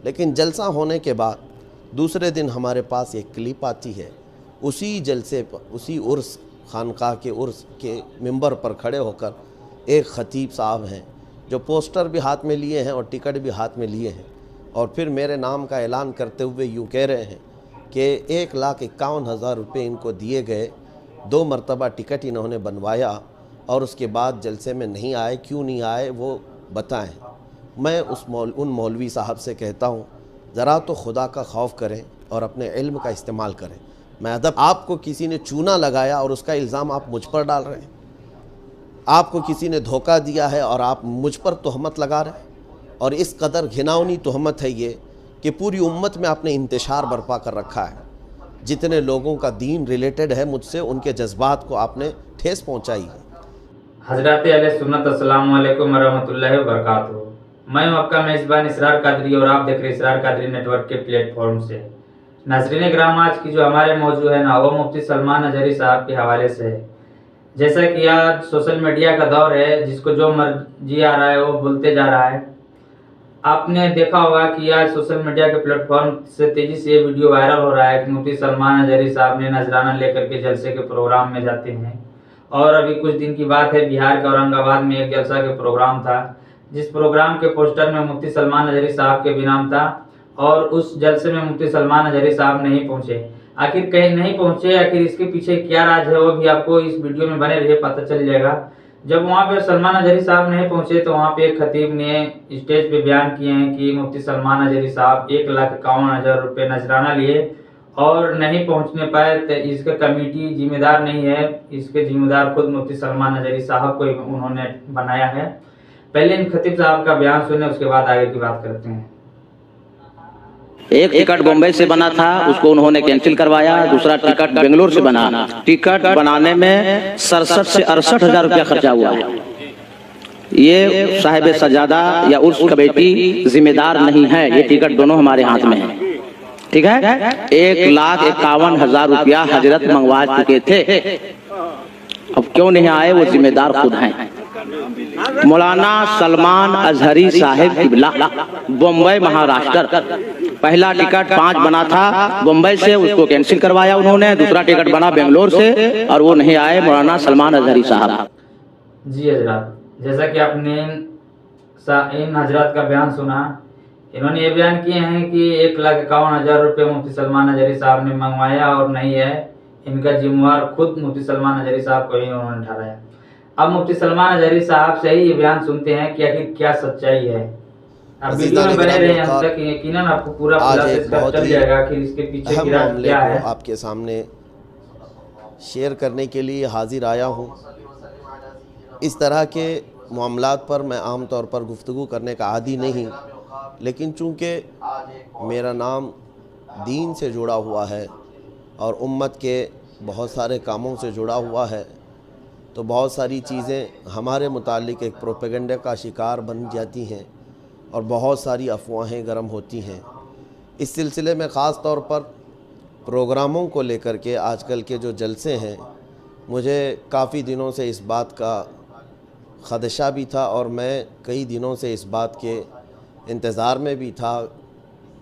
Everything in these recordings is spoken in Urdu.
لیکن جلسہ ہونے کے بعد دوسرے دن ہمارے پاس ایک کلپ آتی ہے، اسی جلسے پر، اسی عرس، خانقاہ کے عرس کے ممبر پر کھڑے ہو کر ایک خطیب صاحب ہیں جو پوسٹر بھی ہاتھ میں لیے ہیں اور ٹکٹ بھی ہاتھ میں لیے ہیں، اور پھر میرے نام کا اعلان کرتے ہوئے یوں کہہ رہے ہیں کہ 1,51,000 روپے ان کو دیے گئے، 2 مرتبہ ٹکٹ انہوں نے بنوایا اور اس کے بعد جلسے میں نہیں آئے، کیوں نہیں آئے وہ بتائیں۔ میں ان مولوی صاحب سے کہتا ہوں ذرا تو خدا کا خوف کریں اور اپنے علم کا استعمال کریں۔ میں ادب، آپ کو کسی نے چونا لگایا اور اس کا الزام آپ مجھ پر ڈال رہے ہیں، آپ کو کسی نے دھوکہ دیا ہے اور آپ مجھ پر تہمت لگا رہے ہیں، اور اس قدر گھناؤنی تہمت ہے یہ کہ پوری امت میں آپ نے انتشار برپا کر رکھا ہے۔ جتنے لوگوں کا دین ریلیٹڈ ہے مجھ سے، ان کے جذبات کو آپ نے ٹھیس پہنچائی ہے۔ حضرات اہل سنت، السلام علیکم ورحمۃ اللہ وبرکاتہ۔ میں ہوں آپ کا میزبان اسرار قادری اور آپ دیکھ رہے اسرار قادری نیٹ ورک کے پلیٹ فارم سے۔ ناظرین کرام، آج کی جو ہمارے موضوع ہے نا، وہ مفتی سلمان اظہری صاحب کے حوالے سے ہے۔ جیسا کہ آج سوشل میڈیا کا دور ہے، جس کو جو مرضی آ رہا ہے وہ بولتے جا رہا ہے۔ آپ نے دیکھا ہوگا کہ آج سوشل میڈیا کے پلیٹ فارم سے تیزی سے یہ ویڈیو وائرل ہو رہا ہے کہ مفتی سلمان اظہری صاحب نے نذرانہ لے کر کے جلسے کے پروگرام میں جاتے ہیں، اور ابھی کچھ دن کی بات ہے، بہار کے اورنگ آباد میں ایک جلسہ کے پروگرام تھا، جس پروگرام کے پوسٹر میں مفتی سلمان اظہری صاحب کے بھی نام تھا، اور اس جلسے میں مفتی سلمان اظہری صاحب نہیں پہنچے۔ آخر کہیں نہیں پہنچے، آخر اس کے پیچھے کیا راز ہے وہ بھی آپ کو اس ویڈیو میں بنے رہے پتہ چل جائے گا۔ جب وہاں پہ سلمان اظہری صاحب نہیں پہنچے تو وہاں پہ ایک خطیب نے اسٹیج پہ بیان کیے ہیں کہ مفتی سلمان اظہری صاحب 1,51,000 روپے نذرانہ لیے اور نہیں پہنچنے پائے، تو اس کا کمیٹی ذمہ دار نہیں ہے، اس کے ذمہ دار خود مفتی سلمان اظہری صاحب کو انہوں نے بنایا ہے۔ پہلے ان خطیب صاحب کا بیان سنیں، اس کے بعد آگے کی بات کرتے ہیں۔ ایک ٹکٹ بمبئی سے بنا تھا، اس کو انہوں نے کینسل کروایا، دوسرا ٹکٹ بنگلور سے بنا، ٹکٹ بنانے میں 67 سے 68,000 روپیہ خرچہ ہوا ہے۔ یہ صاحب سجادہ یا عرس کمیٹی ذمہ دار نہیں ہے، یہ ٹکٹ دونوں ہمارے ہاتھ میں ہیں، ٹھیک ہے۔ 1,51,000 روپیہ حضرت منگوا چکے تھے، اب کیوں نہیں آئے وہ ذمہ دار خود ہیں۔ مولانا سلمان اظہری صاحب قبلہ، بمبئی مہاراشٹر، پہلا ٹکٹ 5 بنا تھا بمبئی سے، اس کو کینسل کروایا انہوں نے، دوسرا ٹکٹ بنا بنگلور سے اور وہ نہیں آئے مولانا سلمان اظہری صاحب۔ جی حضرات، جیسا کہ آپ نے ان حضرات کا بیان سنا، انہوں نے یہ بیان کیے ہیں کہ 1,51,000 روپے مفتی سلمان اظہری صاحب نے منگوایا اور نہیں ہے، ان کا ذمہ دار خود مفتی سلمان اظہری صاحب کو ہی انہوں نے ٹھہرایا۔ اب مفتی سلمان اظہری صاحب سے ہی یہ بیان سنتے ہیں کہ آخر کیا سچائی ہے۔ اب ویڈیو میں بنے رہے ہیں تک، یقیناً آپ کو پورا خلاصہ چل جائے گا کہ اس کے پیچھے کی راز کیا ہے۔ آپ کے سامنے شیئر کرنے کے لیے حاضر آیا ہوں۔ اس طرح کے معاملات پر میں عام طور پر گفتگو کرنے کا عادی نہیں، لیکن چونکہ میرا نام دین سے جڑا ہوا ہے اور امت کے بہت سارے کاموں سے جڑا ہوا ہے، تو بہت ساری چیزیں ہمارے متعلق ایک پروپیگنڈے کا شکار بن جاتی ہیں اور بہت ساری افواہیں گرم ہوتی ہیں۔ اس سلسلے میں خاص طور پر پروگراموں کو لے کر کے آج کل کے جو جلسے ہیں، مجھے کافی دنوں سے اس بات کا خدشہ بھی تھا اور میں کئی دنوں سے اس بات کے انتظار میں بھی تھا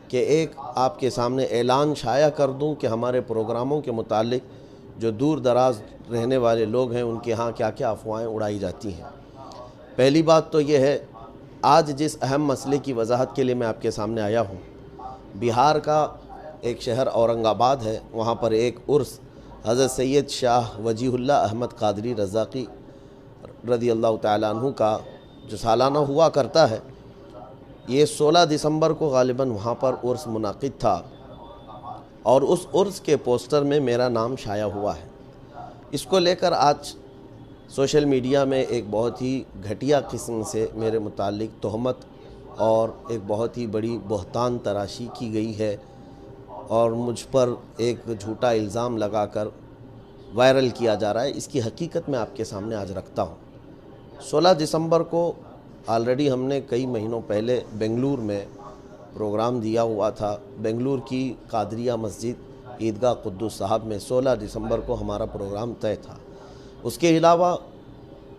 کہ ایک آپ کے سامنے اعلان شائع کر دوں کہ ہمارے پروگراموں کے متعلق جو دور دراز رہنے والے لوگ ہیں ان کے ہاں کیا کیا افواہیں اڑائی جاتی ہیں۔ پہلی بات تو یہ ہے، آج جس اہم مسئلے کی وضاحت کے لیے میں آپ کے سامنے آیا ہوں، بہار کا ایک شہر اورنگ آباد ہے، وہاں پر ایک عرس حضرت سید شاہ وجیہ اللہ احمد قادری رضاقی رضی اللہ تعالیٰ عنہ کا جو سالانہ ہوا کرتا ہے، یہ 16 دسمبر کو غالباً وہاں پر عرس منعقد تھا، اور اس عرس کے پوسٹر میں میرا نام شائع ہوا ہے۔ اس کو لے کر آج سوشل میڈیا میں ایک بہت ہی گھٹیا قسم سے میرے متعلق تہمت اور ایک بہت ہی بڑی بہتان تراشی کی گئی ہے، اور مجھ پر ایک جھوٹا الزام لگا کر وائرل کیا جا رہا ہے۔ اس کی حقیقت میں آپ کے سامنے آج رکھتا ہوں۔ 16 دسمبر کو آلریڈی ہم نے کئی مہینوں پہلے بنگلور میں پروگرام دیا ہوا تھا، بنگلور کی قادریہ مسجد عیدگاہ قدوس صاحب میں 16 دسمبر کو ہمارا پروگرام طے تھا۔ اس کے علاوہ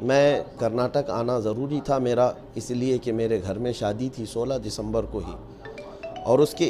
میں کرناٹک آنا ضروری تھا میرا، اس لیے کہ میرے گھر میں شادی تھی 16 دسمبر کو ہی، اور اس کی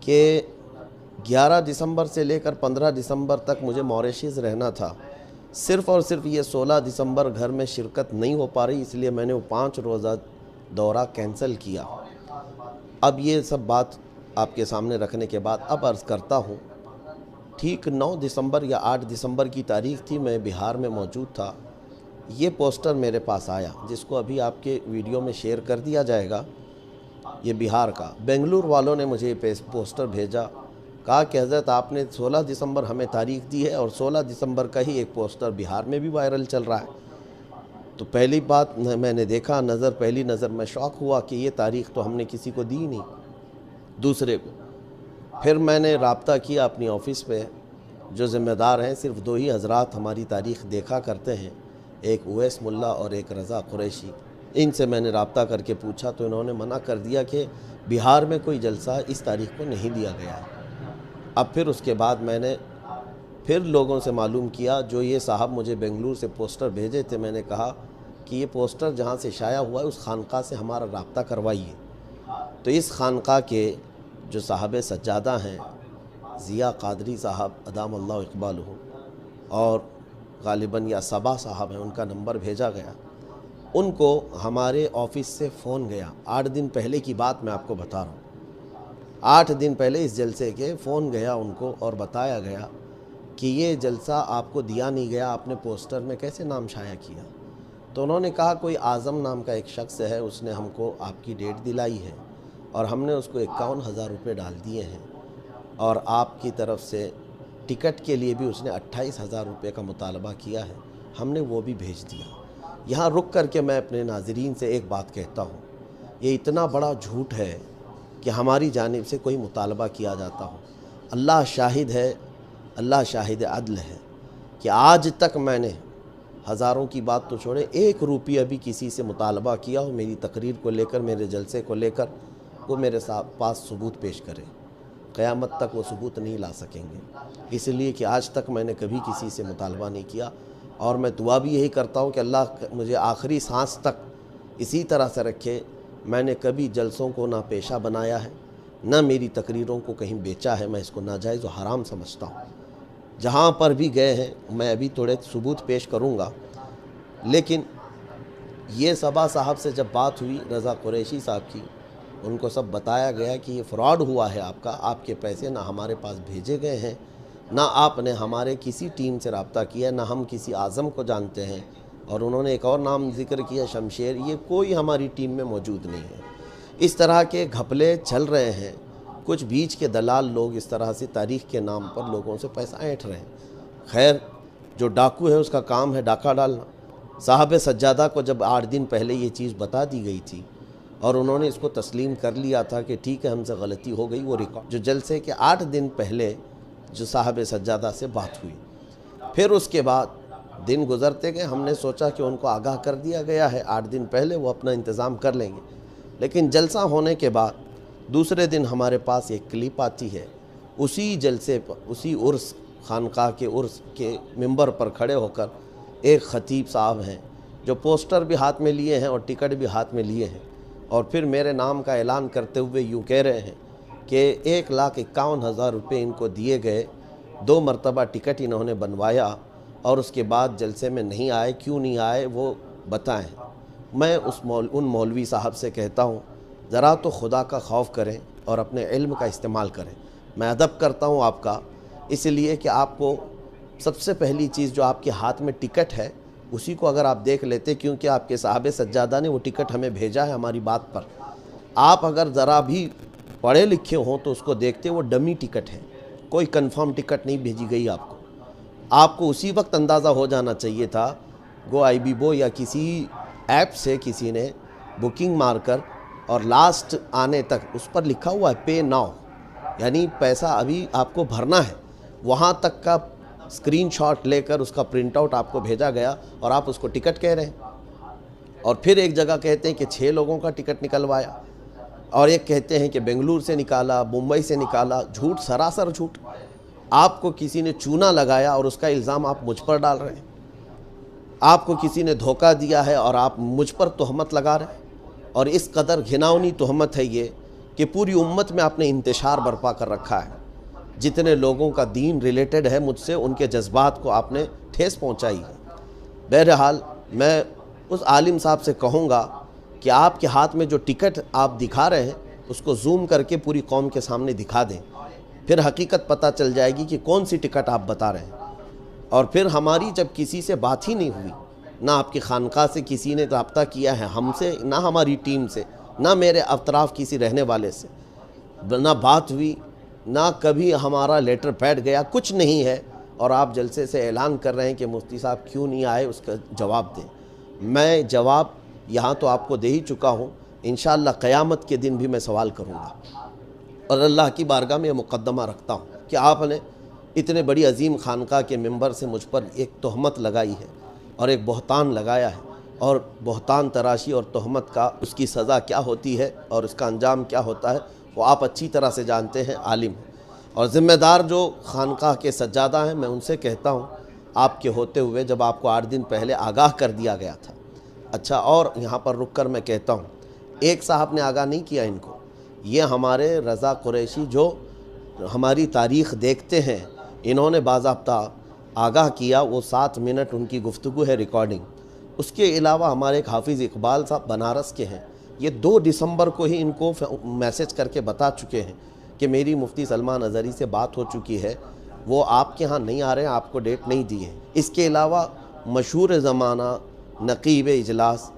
کہ 11 دسمبر سے لے کر 15 دسمبر تک مجھے موریشیس رہنا تھا، صرف اور صرف یہ 16 دسمبر گھر میں شرکت نہیں ہو پا رہی، اس لیے میں نے وہ 5 روزہ دورہ کینسل کیا۔ اب یہ سب بات آپ کے سامنے رکھنے کے بعد اب عرض کرتا ہوں، ٹھیک 9 دسمبر یا 8 دسمبر کی تاریخ تھی، میں بہار میں موجود تھا۔ یہ پوسٹر میرے پاس آیا جس کو ابھی آپ کے ویڈیو میں شیئر کر دیا جائے گا، یہ بہار کا۔ بنگلور والوں نے مجھے پوسٹر بھیجا، کہا کہ حضرت آپ نے 16 دسمبر ہمیں تاریخ دی ہے اور 16 دسمبر کا ہی ایک پوسٹر بہار میں بھی وائرل چل رہا ہے۔ تو پہلی بات میں نے دیکھا، پہلی نظر میں شوق ہوا کہ یہ تاریخ تو ہم نے کسی کو دی نہیں دوسرے کو۔ پھر میں نے رابطہ کیا اپنی آفس پہ، جو ذمہ دار ہیں صرف 2 ہی حضرات ہماری تاریخ دیکھا کرتے ہیں، ایک اویس ملا اور ایک رضا قریشی۔ ان سے میں نے رابطہ کر کے پوچھا تو انہوں نے منع کر دیا کہ بہار میں کوئی جلسہ اس تاریخ کو نہیں دیا گیا ہے۔ اب پھر اس کے بعد میں نے پھر لوگوں سے معلوم کیا، جو یہ صاحب مجھے بنگلور سے پوسٹر بھیجے تھے، میں نے کہا کہ یہ پوسٹر جہاں سے شائع ہوا ہے اس خانقاہ سے ہمارا رابطہ کروائیے۔ تو اس خانقاہ کے جو صاحب سجادہ ہیں، ضیاء قادری صاحب ادام اللہ اقبالہ، اور غالباً یا صبا صاحب ہیں، ان کا نمبر بھیجا گیا۔ ان کو ہمارے آفس سے فون گیا، 8 دن پہلے کی بات میں آپ کو بتا رہا ہوں۔ 8 دن پہلے اس جلسے کے فون گیا ان کو اور بتایا گیا کہ یہ جلسہ آپ کو دیا نہیں گیا، آپ نے پوسٹر میں کیسے نام شائع کیا؟ تو انہوں نے کہا کوئی اعظم نام کا ایک شخص ہے، اس نے ہم کو آپ کی ڈیٹ دلائی ہے اور ہم نے اس کو 51,000 روپے ڈال دیے ہیں، اور آپ کی طرف سے ٹکٹ کے لیے بھی اس نے 28,000 روپے کا مطالبہ کیا ہے، ہم نے وہ بھی بھیج دیا۔ یہاں رک کر کے میں اپنے ناظرین سے ایک بات کہتا ہوں، یہ اتنا بڑا جھوٹ ہے کہ ہماری جانب سے کوئی مطالبہ کیا جاتا ہو۔ اللہ شاہد ہے، اللہ شاہد عدل ہے کہ آج تک میں نے ہزاروں کی بات تو چھوڑے، 1 روپیہ بھی کسی سے مطالبہ کیا ہو میری تقریر کو لے کر، میرے جلسے کو لے کر، وہ میرے پاس ثبوت پیش کرے۔ قیامت تک وہ ثبوت نہیں لا سکیں گے، اس لیے کہ آج تک میں نے کبھی کسی سے مطالبہ نہیں کیا، اور میں دعا بھی یہی کرتا ہوں کہ اللہ مجھے آخری سانس تک اسی طرح سے رکھے۔ میں نے کبھی جلسوں کو نہ پیشہ بنایا ہے، نہ میری تقریروں کو کہیں بیچا ہے، میں اس کو ناجائز و حرام سمجھتا ہوں۔ جہاں پر بھی گئے ہیں میں ابھی تھوڑے ثبوت پیش کروں گا، لیکن یہ صبا صاحب سے جب بات ہوئی، رضا قریشی صاحب کی، ان کو سب بتایا گیا کہ یہ فراڈ ہوا ہے آپ کا، آپ کے پیسے نہ ہمارے پاس بھیجے گئے ہیں، نہ آپ نے ہمارے کسی ٹیم سے رابطہ کیا، نہ ہم کسی اعظم کو جانتے ہیں، اور انہوں نے ایک اور نام ذکر کیا شمشیر، یہ کوئی ہماری ٹیم میں موجود نہیں ہے۔ اس طرح کے گھپلے چل رہے ہیں، کچھ بیچ کے دلال لوگ اس طرح سے تاریخ کے نام پر لوگوں سے پیسہ اینٹھ رہے ہیں۔ خیر، جو ڈاکو ہے اس کا کام ہے ڈاکہ ڈالنا۔ صاحب سجادہ کو جب 8 دن پہلے یہ چیز بتا دی گئی تھی اور انہوں نے اس کو تسلیم کر لیا تھا کہ ٹھیک ہے ہم سے غلطی ہو گئی، وہ ریکارڈ جو جلسے کے 8 دن پہلے جو صاحب سجادہ سے بات ہوئی، پھر اس کے بعد دن گزرتے گئے، ہم نے سوچا کہ ان کو آگاہ کر دیا گیا ہے، 8 دن پہلے وہ اپنا انتظام کر لیں گے۔ لیکن جلسہ ہونے کے بعد دوسرے دن ہمارے پاس ایک کلپ آتی ہے، اسی جلسے پر، اسی عرس، خانقاہ کے عرس کے ممبر پر کھڑے ہو کر ایک خطیب صاحب ہیں جو پوسٹر بھی ہاتھ میں لیے ہیں اور ٹکٹ بھی ہاتھ میں لیے ہیں، اور پھر میرے نام کا اعلان کرتے ہوئے یوں کہہ رہے ہیں کہ 1,51,000 روپے ان کو دیے گئے، 2 مرتبہ ٹکٹ انہوں نے بنوایا اور اس کے بعد جلسے میں نہیں آئے، کیوں نہیں آئے وہ بتائیں۔ میں ان مولوی صاحب سے کہتا ہوں ذرا تو خدا کا خوف کریں اور اپنے علم کا استعمال کریں۔ میں ادب کرتا ہوں آپ کا، اس لیے کہ آپ کو سب سے پہلی چیز جو آپ کے ہاتھ میں ٹکٹ ہے اسی کو اگر آپ دیکھ لیتے، کیونکہ آپ کے صاحب سجادہ نے وہ ٹکٹ ہمیں بھیجا ہے ہماری بات پر، آپ اگر ذرا بھی پڑھے لکھے ہوں تو اس کو دیکھتے، وہ ڈمی ٹکٹ ہے، کوئی کنفرم ٹکٹ نہیں بھیجی گئی آپ کو اسی وقت اندازہ ہو جانا چاہیے تھا، گو آئی بی بو یا کسی ایپ سے کسی نے بکنگ مار کر، اور لاسٹ آنے تک اس پر لکھا ہوا ہے پے ناؤ، یعنی پیسہ ابھی آپ کو بھرنا ہے، وہاں تک کا اسکرین شاٹ لے کر اس کا پرنٹ آؤٹ آپ کو بھیجا گیا اور آپ اس کو ٹکٹ کہہ رہے ہیں۔ اور پھر ایک جگہ کہتے ہیں کہ 6 لوگوں کا ٹکٹ نکلوایا، اور ایک کہتے ہیں کہ بنگلور سے نکالا، ممبئی سے نکالا۔ جھوٹ، سراسر جھوٹ۔ آپ کو کسی نے چونا لگایا اور اس کا الزام آپ مجھ پر ڈال رہے ہیں، آپ کو کسی نے دھوکہ دیا ہے اور آپ مجھ پر تہمت لگا رہے ہیں۔ اور اس قدر گھناؤنی تہمت ہے یہ کہ پوری امت میں آپ نے انتشار برپا کر رکھا ہے. جتنے لوگوں کا دین ریلیٹڈ ہے مجھ سے، ان کے جذبات کو آپ نے ٹھیس پہنچائی ہے. بہرحال میں اس عالم صاحب سے کہوں گا کہ آپ کے ہاتھ میں جو ٹکٹ آپ دکھا رہے ہیں اس کو زوم کر کے پوری قوم کے سامنے دکھا دیں، پھر حقیقت پتہ چل جائے گی کہ کون سی ٹکٹ آپ بتا رہے ہیں. اور پھر ہماری جب کسی سے بات ہی نہیں ہوئی، نہ آپ کی خانقاہ سے کسی نے رابطہ کیا ہے ہم سے، نہ ہماری ٹیم سے، نہ میرے اطراف کسی رہنے والے سے، نہ بات ہوئی، نہ کبھی ہمارا لیٹر پیڈ گیا، کچھ نہیں ہے، اور آپ جلسے سے اعلان کر رہے ہیں کہ مفتی صاحب کیوں نہیں آئے، اس کا جواب دیں. میں جواب یہاں تو آپ کو دے ہی چکا ہوں، انشاءاللہ قیامت کے دن بھی میں سوال کروں گا. اور اللہ کی بارگاہ میں یہ مقدمہ رکھتا ہوں کہ آپ نے اتنے بڑی عظیم خانقاہ کے ممبر سے مجھ پر ایک تہمت لگائی ہے اور ایک بہتان لگایا ہے، اور بہتان تراشی اور تہمت کا اس کی سزا کیا ہوتی ہے اور اس کا انجام کیا ہوتا ہے وہ آپ اچھی طرح سے جانتے ہیں، عالم ہیں. اور ذمہ دار جو خانقاہ کے سجادہ ہیں، میں ان سے کہتا ہوں آپ کے ہوتے ہوئے جب آپ کو 8 دن پہلے آگاہ کر دیا گیا تھا. اچھا، اور یہاں پر رک کر میں کہتا ہوں ایک صاحب نے آگاہ نہیں کیا ان کو، یہ ہمارے رضا قریشی جو ہماری تاریخ دیکھتے ہیں انہوں نے باضابطہ آگاہ کیا. وہ 7 منٹ ان کی گفتگو ہے ریکارڈنگ. اس کے علاوہ ہمارے ایک حافظ اقبال صاحب بنارس کے ہیں، یہ 2 دسمبر کو ہی ان کو میسج کر کے بتا چکے ہیں کہ میری مفتی سلمان اظہری سے بات ہو چکی ہے، وہ آپ کے ہاں نہیں آ رہے ہیں، آپ کو ڈیٹ نہیں دی ہے. اس کے علاوہ مشہور زمانہ نقیب اجلاس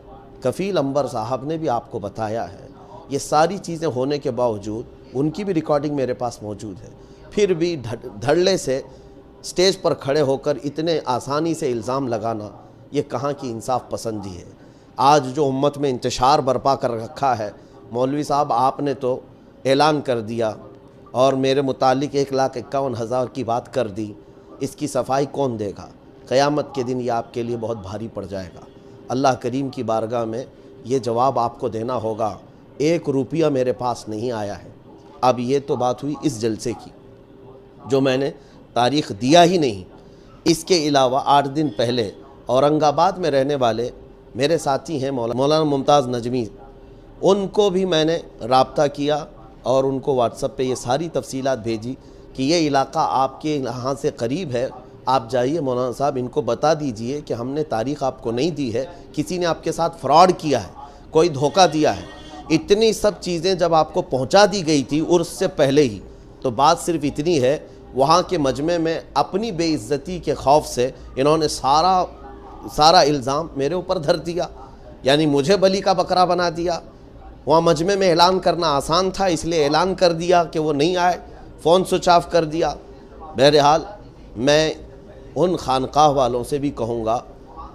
کفیل انبر صاحب نے بھی آپ کو بتایا ہے. یہ ساری چیزیں ہونے کے باوجود ان کی بھی ریکارڈنگ میرے پاس موجود ہے، پھر بھی دھڑلے سے سٹیج پر کھڑے ہو کر اتنے آسانی سے الزام لگانا یہ کہاں کی انصاف پسندی ہے. آج جو امت میں انتشار برپا کر رکھا ہے، مولوی صاحب آپ نے تو اعلان کر دیا اور میرے متعلق 1,51,000 کی بات کر دی، اس کی صفائی کون دے گا؟ قیامت کے دن یہ آپ کے لیے بہت بھاری پڑ جائے گا. اللہ کریم کی بارگاہ میں یہ جواب آپ کو دینا ہوگا. 1 روپیہ میرے پاس نہیں آیا ہے. اب یہ تو بات ہوئی اس جلسے کی جو میں نے تاریخ دیا ہی نہیں. اس کے علاوہ 8 دن پہلے اورنگ آباد میں رہنے والے میرے ساتھی ہیں مولانا ممتاز نجمی، ان کو بھی میں نے رابطہ کیا اور ان کو واٹس ایپ پہ یہ ساری تفصیلات بھیجی کہ یہ علاقہ آپ کے یہاں سے قریب ہے، آپ جائیے مولانا صاحب ان کو بتا دیجئے کہ ہم نے تاریخ آپ کو نہیں دی ہے، کسی نے آپ کے ساتھ فراڈ کیا ہے، کوئی دھوکہ دیا ہے. اتنی سب چیزیں جب آپ کو پہنچا دی گئی تھی عرس سے پہلے ہی، تو بات صرف اتنی ہے وہاں کے مجمع میں اپنی بے عزتی کے خوف سے انہوں نے سارا الزام میرے اوپر دھر دیا، یعنی مجھے بلی کا بکرا بنا دیا. وہاں مجمع میں اعلان کرنا آسان تھا اس لیے اعلان کر دیا کہ وہ نہیں آئے، فون سوئچ آف کر دیا. بہرحال میں ان خانقاہ والوں سے بھی کہوں گا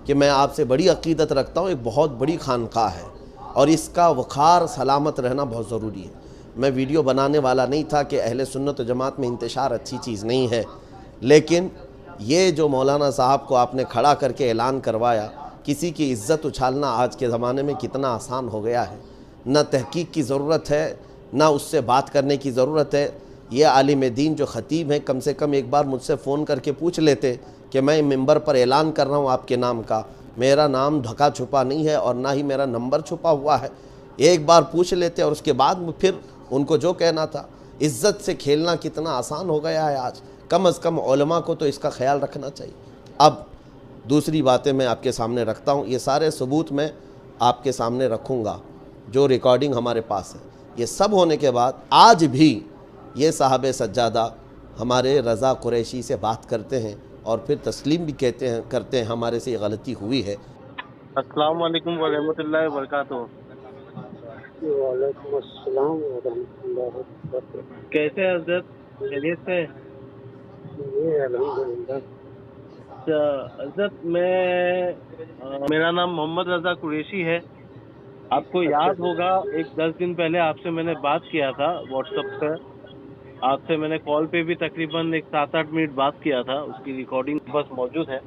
کہ میں آپ سے بڑی عقیدت رکھتا ہوں، ایک بہت بڑی خانقاہ ہے اور اس کا وقار سلامت رہنا بہت ضروری ہے. میں ویڈیو بنانے والا نہیں تھا کہ اہل سنت و جماعت میں انتشار اچھی چیز نہیں ہے، لیکن یہ جو مولانا صاحب کو آپ نے کھڑا کر کے اعلان کروایا، کسی کی عزت اچھالنا آج کے زمانے میں کتنا آسان ہو گیا ہے. نہ تحقیق کی ضرورت ہے، نہ اس سے بات کرنے کی ضرورت ہے. یہ عالم دین جو خطیب ہیں کم سے کم ایک بار مجھ سے فون کر کے پوچھ لیتے کہ میں ممبر پر اعلان کر رہا ہوں آپ کے نام کا، میرا نام ڈھکا چھپا نہیں ہے اور نہ ہی میرا نمبر چھپا ہوا ہے. ایک بار پوچھ لیتے اور اس کے بعد پھر ان کو جو کہنا تھا. عزت سے کھیلنا کتنا آسان ہو گیا ہے آج. کم از کم علماء کو تو اس کا خیال رکھنا چاہیے. اب دوسری باتیں میں آپ کے سامنے رکھتا ہوں، یہ سارے ثبوت میں آپ کے سامنے رکھوں گا جو ریکارڈنگ ہمارے پاس ہے. یہ سب ہونے کے بعد آج بھی یہ صاحب سجادہ ہمارے رضا قریشی سے بات کرتے ہیں اور پھر تسلیم بھی کرتے ہیں ہمارے سے یہ غلطی ہوئی ہے. السلام علیکم ورحمۃ اللہ وبرکاتہ. وعلیکم السلام ورحمۃ اللہ وبرکاتہ. کیسے حضرت؟ خیریت سے؟ جی الحمدللہ. حضرت میرا نام محمد رضا قریشی ہے. آپ کو یاد ہوگا 10 دن پہلے آپ سے میں نے بات کیا تھا واٹس ایپ پہ. آپ سے میں نے کال پہ بھی تقریباً 7-8 منٹ بات کیا تھا، اس کی ریکارڈنگ بس موجود ہے.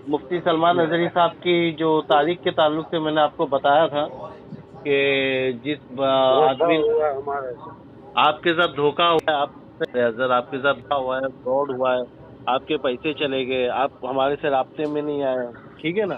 مفتی سلمان اظہری صاحب کی جو تاریخ کے تعلق سے میں نے آپ کو بتایا تھا کہ جس آدمی آپ کے ساتھ دھوکہ ہوا ہے، آپ کے ساتھ ہوا ہے، فراڈ ہوا ہے، آپ کے پیسے چلے گئے، آپ ہمارے سے رابطے میں نہیں آئے، ٹھیک ہے نا.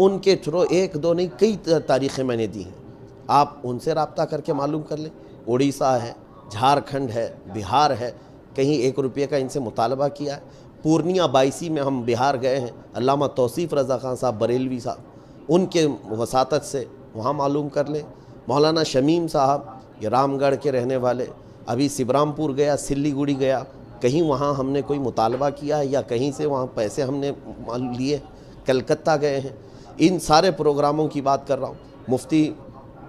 ان کے تھرو ایک دو نہیں کئی تاریخیں میں نے دی ہیں، آپ ان سے رابطہ کر کے معلوم کر لیں۔ اڑیسہ ہے، جھارکھنڈ ہے، بہار ہے، کہیں 1 روپے کا ان سے مطالبہ کیا ہے۔ پورنیہ 22 میں ہم بہار گئے ہیں، علامہ توصیف رضا خان صاحب بریلوی صاحب، ان کے وساطت سے وہاں معلوم کر لیں۔ مولانا شمیم صاحب یہ رام گڑھ کے رہنے والے، ابھی سبرام پور گیا، سلی گڑی گیا، کہیں وہاں ہم نے کوئی مطالبہ کیا ہے یا کہیں سے وہاں پیسے ہم نے لیے؟ کلکتہ گئے ہیں، ان سارے پروگراموں کی بات کر رہا ہوں۔ مفتی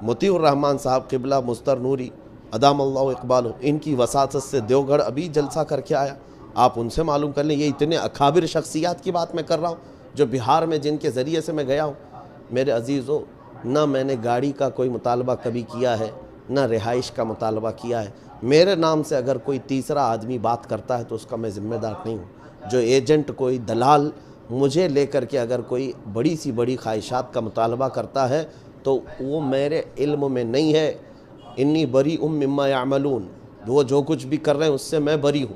مطیع الرحمن صاحب قبلہ مستر نوری ادام اللہ اقبال، ان کی وساطت سے دیوگڑھ ابھی جلسہ کر کے آیا، آپ ان سے معلوم کر لیں۔ یہ اتنے اکابر شخصیات کی بات میں کر رہا ہوں جو بہار میں جن کے ذریعے سے میں گیا ہوں۔ میرے عزیزو، نہ میں نے گاڑی کا کوئی مطالبہ کبھی کیا ہے، نہ رہائش کا مطالبہ کیا ہے۔ میرے نام سے اگر کوئی تیسرا آدمی بات کرتا ہے تو اس کا میں ذمہ دار نہیں ہوں۔ جو ایجنٹ کوئی دلال مجھے لے کر کے اگر کوئی بڑی سی بڑی خواہشات کا مطالبہ کرتا ہے تو وہ میرے علم میں نہیں ہے۔ انی بری مما یعملون، وہ جو کچھ بھی کر رہے ہیں اس سے میں بری ہوں،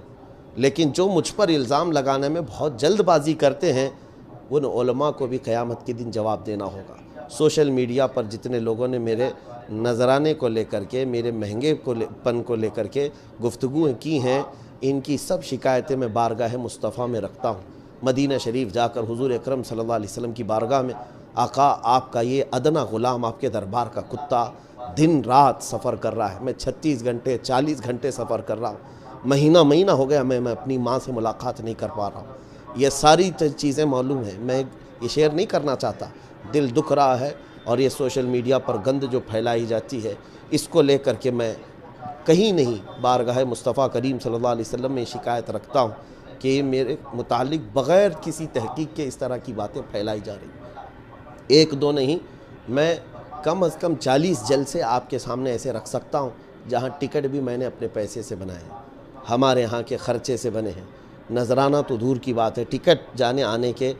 لیکن جو مجھ پر الزام لگانے میں بہت جلد بازی کرتے ہیں ان علماء کو بھی قیامت کے دن جواب دینا ہوگا۔ سوشل میڈیا پر جتنے لوگوں نے میرے نذرانے کو لے کر کے، میرے مہنگے پن کو لے کر کے گفتگویں کی ہیں، ان کی سب شکایتیں میں بارگاہ مصطفیٰ میں رکھتا ہوں۔ مدینہ شریف جا کر حضور اکرم صلی اللہ علیہ وسلم کی بارگاہ میں، آقا آپ کا یہ ادنا غلام، آپ کے دربار کا کتا دن رات سفر کر رہا ہے، میں 36 گھنٹے 40 گھنٹے سفر کر رہا ہوں، مہینہ ہو گیا میں اپنی ماں سے ملاقات نہیں کر پا رہا ہوں۔ یہ ساری چیزیں معلوم ہیں، میں یہ شیئر نہیں کرنا چاہتا، دل دکھ رہا ہے، اور یہ سوشل میڈیا پر گند جو پھیلائی جاتی ہے اس کو لے کر کے میں کہیں نہیں بارگاہ مصطفیٰ کریم صلی اللہ علیہ وسلم میں شکایت رکھتا ہوں کہ میرے متعلق بغیر کسی تحقیق کے اس طرح کی باتیں پھیلائی جا رہی ہیں۔ 1 2 نہیں، میں کم از کم 40 جلسے آپ کے سامنے ایسے رکھ سکتا ہوں جہاں ٹکٹ بھی میں نے اپنے پیسے سے بنائے ہیں، ہمارے ہاں کے خرچے سے بنے ہیں۔ نذرانہ تو دور کی بات ہے، ٹکٹ جانے آنے کے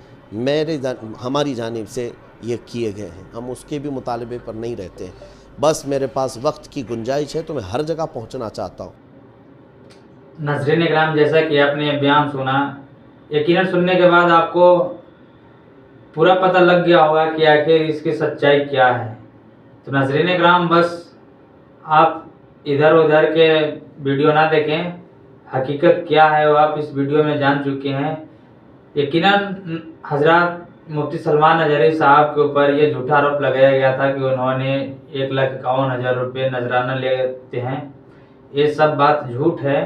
ہماری جانب سے یہ کیے گئے ہیں، ہم اس کے بھی مطالبے پر نہیں رہتے ہیں۔ بس میرے پاس وقت کی گنجائش ہے تو میں ہر جگہ پہنچنا چاہتا ہوں۔ ناظرین اکرام، جیسا کہ آپ نے بیان سنا، یقیناً سننے کے بعد آپ کو پورا پتہ لگ گیا ہوگا کہ آخر اس کی سچائی کیا ہے۔ تو ناظرین اکرام، بس آپ ادھر ادھر کے ویڈیو نہ دیکھیں، حقیقت کیا ہے وہ آپ اس ویڈیو میں جان چکے ہیں۔ یقیناً حضرات مفتی سلمان اجہری صاحب کے اوپر یہ جھوٹا آروپ لگایا گیا تھا کہ انہوں نے 1,51,000 روپے نذرانہ لیتے ہیں۔ یہ سب بات جھوٹ ہے،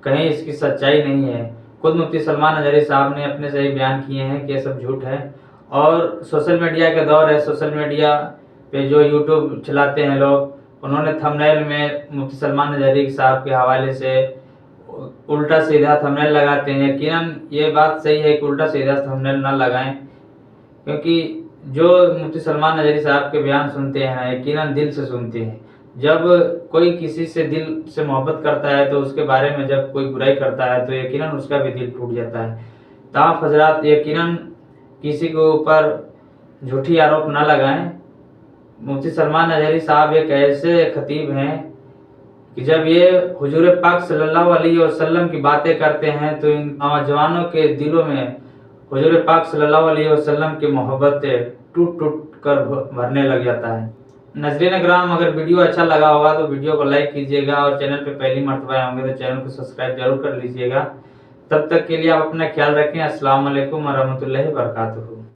کہیں اس کی سچائی نہیں ہے۔ خود مفتی سلمان اجہری صاحب نے اپنے سے ہی بیان کیے ہیں کہ یہ سب جھوٹ ہے۔ اور سوشل میڈیا کے دور ہے، سوشل میڈیا پہ جو یوٹیوب چلاتے ہیں لوگ، انہوں نے تھمبنیل میں مفتی سلمان اجہری صاحب کے حوالے سے الٹا سیدھا تھمبنیل لگاتے ہیں۔ یقیناً یہ بات صحیح ہے کہ الٹا سیدھا تھمبنیل نہ لگائیں، کیونکہ جو مفتی سلمان اجہری صاحب کے بیان سنتے ہیں یقیناً دل سے سنتے ہیں۔ جب کوئی کسی سے دل سے محبت کرتا ہے تو اس کے بارے میں جب کوئی برائی کرتا ہے تو یقیناً اس کا بھی دل ٹوٹ جاتا ہے۔ تاہم حضرات، یقیناً کسی کے اوپر جھوٹی آروپ نہ لگائیں۔ مفتی سلمان اجہری صاحب ایک ایسے خطیب ہیں کہ جب یہ حضور پاک صلی اللہ علیہ وسلم کی باتیں کرتے ہیں تو ان نوجوانوں کے دلوں میں حضور پاک صلی اللہ علیہ وسلم کی محبت ٹوٹ ٹوٹ کر بھرنے لگ جاتا ہے۔ ناظرین اکرام، اگر ویڈیو اچھا لگا ہوگا تو ویڈیو کو لائک کیجیے گا، اور چینل پہ پہلی مرتبہ ہوں گے تو چینل کو سبسکرائب ضرور کر لیجیے گا۔ تب تک کے لیے آپ اپنا خیال رکھیں۔ السلام علیکم ورحمۃ اللہ وبرکاتہ۔